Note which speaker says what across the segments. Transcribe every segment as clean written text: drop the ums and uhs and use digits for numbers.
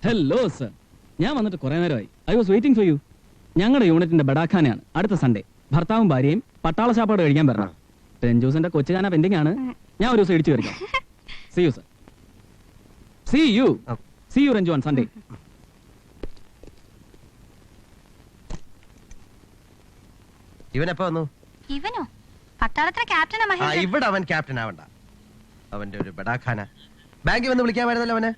Speaker 1: Hello sir, ഞാൻ വന്നിട്ട് കുറെ നേരമായി. I was waiting for you. ഞങ്ങളുടെ യൂണിറ്റിന്റെ ബഡാഖാനയാണ് അടുത്ത സൺഡേ. ഭർത്താവും ഭാര്യയും പട്ടാള ചാപ്പാട് കഴിക്കാൻ വരണം. ടെൻജോസിന്റെ കൊച്ചുകാന പെൻഡിംഗ് ആണ്. ഞാൻ ഒരു ദിവസം ഇടിച്ചു വരിക്കാം. See you sir. See you Ranju on Sunday.
Speaker 2: ഇവനെപ്പോ വന്നു?
Speaker 3: ഇവനോ? പട്ടാളത്തിലെ ക്യാപ്റ്റനാ മഹേന്ദ്രൻ.
Speaker 2: ഇവിടെ അവൻ ക്യാപ്റ്റൻ ആവണ്ട. അവന്റെ ഒരു ബഡാഖാന. ബാങ്കിൽ വന്ന് വിളിക്കാമായിരുന്നല്ലോ അവന്.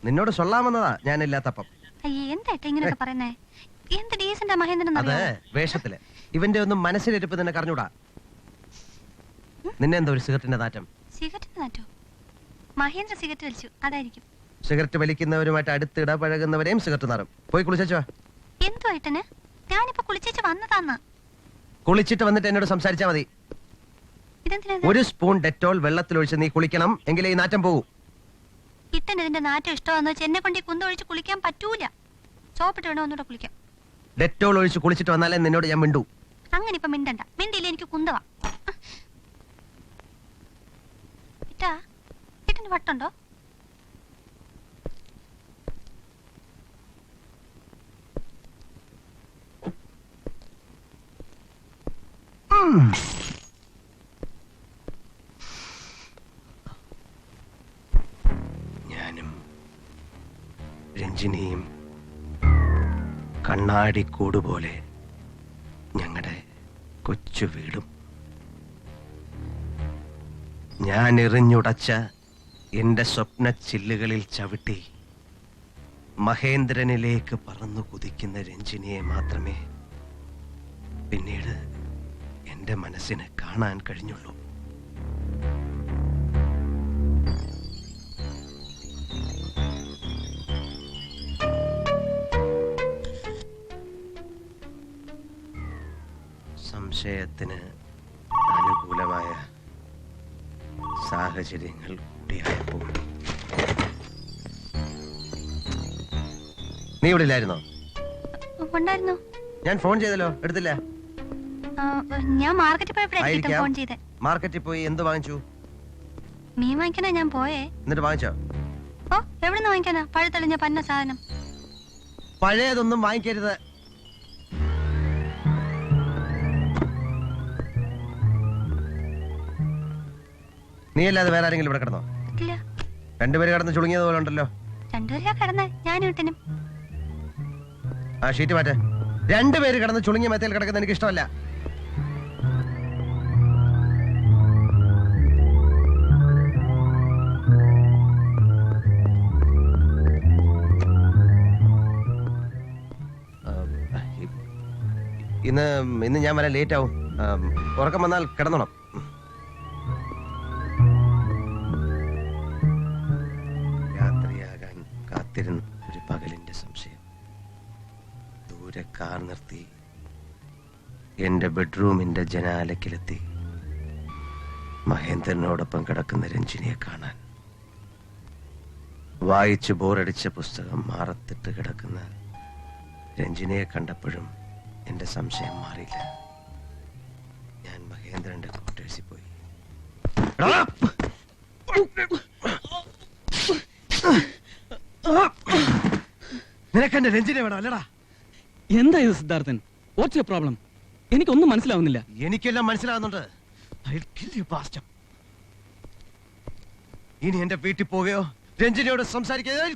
Speaker 2: നിന്നോട് സൊല്ലാമെന്നതാ ഞാനില്ലാത്തപ്പം.
Speaker 3: എന്താ ഇങ്ങനെയൊക്കെ പറയുന്നേ? എന്ത് ഡീസന്റാ മഹേന്ദ്രൻ.
Speaker 2: അതെ, വേഷത്തില്. ഇവന്റെ ഒന്നും മനസ്സിലിരിപ്പ് നിന്നെ കറിഞ്ഞൂടാ. നിന്നെ എന്താ ഒരു സിഗരറ്റിന്റെ നാറ്റം?
Speaker 3: സിഗരറ്റിന്റെ നാറ്റോ? മഹേന്ദ്ര സിഗരറ്റ് വലിച്ചു, അതായിരിക്കും.
Speaker 2: സിഗരറ്റ് വലിക്കുന്നവരുമായിട്ട് അടുത്ത് ഇടപഴകുന്നവരെയും സിഗരറ്റ് നാറും. പോയി കുളിച്ചോ.
Speaker 3: എന്തോ ഏട്ടന്? ഞാനിപ്പോ കുളിച്ചേച്ച് വന്നതാന്ന്.
Speaker 2: കുളിച്ചിട്ട് വന്നിട്ട് എന്നോട് സംസാരിച്ചാ മതി. ഒരു സ്പൂൺ ഡെറ്റോൾ വെള്ളത്തിലൊഴിച്ച് നീ കുളിക്കണം, എങ്കിലേ ഈ നാറ്റം പോകൂ.
Speaker 3: ഇട്ടൻ ഇതിന്റെ നാറ്റം ഇഷ്ടമാന്ന് വെച്ച് എന്നെ കൊണ്ട് ഈ കുന്തൊഴിച്ച് കുളിക്കാൻ പറ്റൂല. സോപ്പിട്ട് വേണോ ഒന്നുകൂടെ കുളിക്കാം.
Speaker 2: ഡെറ്റോൾ ഒഴിച്ച് കുളിച്ചിട്ട് വന്നാലേ നിന്നോട് ഞാൻ മിണ്ടൂ.
Speaker 3: അങ്ങനെ ഇപ്പൊ മിണ്ടണ്ട. മിണ്ടിയില്ല, എനിക്ക് കുന്തവാ. ഇട്ടാ ഇട്ടന് വട്ടുണ്ടോ?
Speaker 2: ഞാനും രഞ്ജിനിയും കണ്ണാടിക്കൂട് പോലെ ഞങ്ങളുടെ കൊച്ചു വീടും. ഞാൻ എറിഞ്ഞുടച്ച എന്റെ സ്വപ്ന ചില്ലുകളിൽ ചവിട്ടി മഹേന്ദ്രനിലേക്ക് പറന്നു കുതിക്കുന്ന രഞ്ജിനിയെ മാത്രമേ പിന്നീട് എന്റെ മനസ്സിന് കാണാൻ കഴിഞ്ഞുള്ളൂ. സംശയത്തിന് അനുകൂലമായ സാഹചര്യങ്ങൾ കൂടിയായപ്പോൾ. നീ ഇവിടെ ഇല്ലായിരുന്നോ?
Speaker 3: ഉണ്ടായിരുന്നു.
Speaker 2: ഞാൻ ഫോൺ ചെയ്തല്ലോ, എടുത്തില്ല.
Speaker 3: ഞാൻ മാർക്കറ്റിൽ പോയപ്പോഴായിരിക്കും ഫോൺ ചെയ്തേ.
Speaker 2: മാർക്കറ്റിൽ പോയി എന്ത് വാങ്ങിച്ചു?
Speaker 3: മീൻ വാങ്ങിക്കാനാ ഞാൻ പോയേ.
Speaker 2: എന്നിട്ട് വാങ്ങിച്ചോ?
Speaker 3: ഓ, എവിടുന്ന് വാങ്ങിക്കാനാ? പഴുത്തെളിഞ്ഞ പന്ന സാധനം.
Speaker 2: പഴയതൊന്നും വാങ്ങിക്കരുത്. നീ അല്ലാതെ വേറെ ആരെങ്കിലും ഇവിടെ കിടന്നോ?
Speaker 3: ഇല്ല.
Speaker 2: രണ്ടുപേര് കിടന്ന് ചുളുങ്ങിയത് പോലെ ഉണ്ടല്ലോ.
Speaker 3: രണ്ടുപേരാ കിടന്നേ, ഞാനും ഇട്ടനും.
Speaker 2: ആ ഷീറ്റ് മാറ്റേ. രണ്ടുപേര് കിടന്ന് ചുളുങ്ങിയ മെത്തയിൽ കിടക്കുന്ന എനിക്ക് ഇഷ്ടമല്ല. ഇന്ന് ഞാൻ വരാൻ ലേറ്റ് ആവും. ഉറക്കം വന്നാൽ കിടന്നോണം. രാത്രിയാകാൻ കാത്തിരുന്ന ഒരു പകലിന്റെ സംശയം. ദൂരെ കാർ നിർത്തി എന്റെ ബെഡ്റൂമിന്റെ ജനാലക്കിലെത്തി മഹേന്ദ്രനോടൊപ്പം കിടക്കുന്ന രഞ്ജിനിയെ കാണാൻ. വായിച്ച് ബോറടിച്ച പുസ്തകം മാറത്തിട്ട് കിടക്കുന്ന രഞ്ജിനിയെ കണ്ടപ്പോഴും എന്റെ സംശയം മാറിയില്ല. ഞാൻ മഹേന്ദ്രന്റെ ക്വാർട്ടേഴ്സിൽ പോയി. നിനക്കെന്റെ രഞ്ജിനെ വേണം അല്ലടാ?
Speaker 1: എന്താ ഇത് സിദ്ധാർത്ഥൻ? What's your problem? എനിക്കൊന്നും മനസ്സിലാവുന്നില്ല.
Speaker 2: എനിക്കെല്ലാം മനസ്സിലാവുന്നുണ്ട്. ഇനി എന്റെ വീട്ടിൽ പോവുകയോ രഞ്ജിനിയോട് സംസാരിക്കുകയോ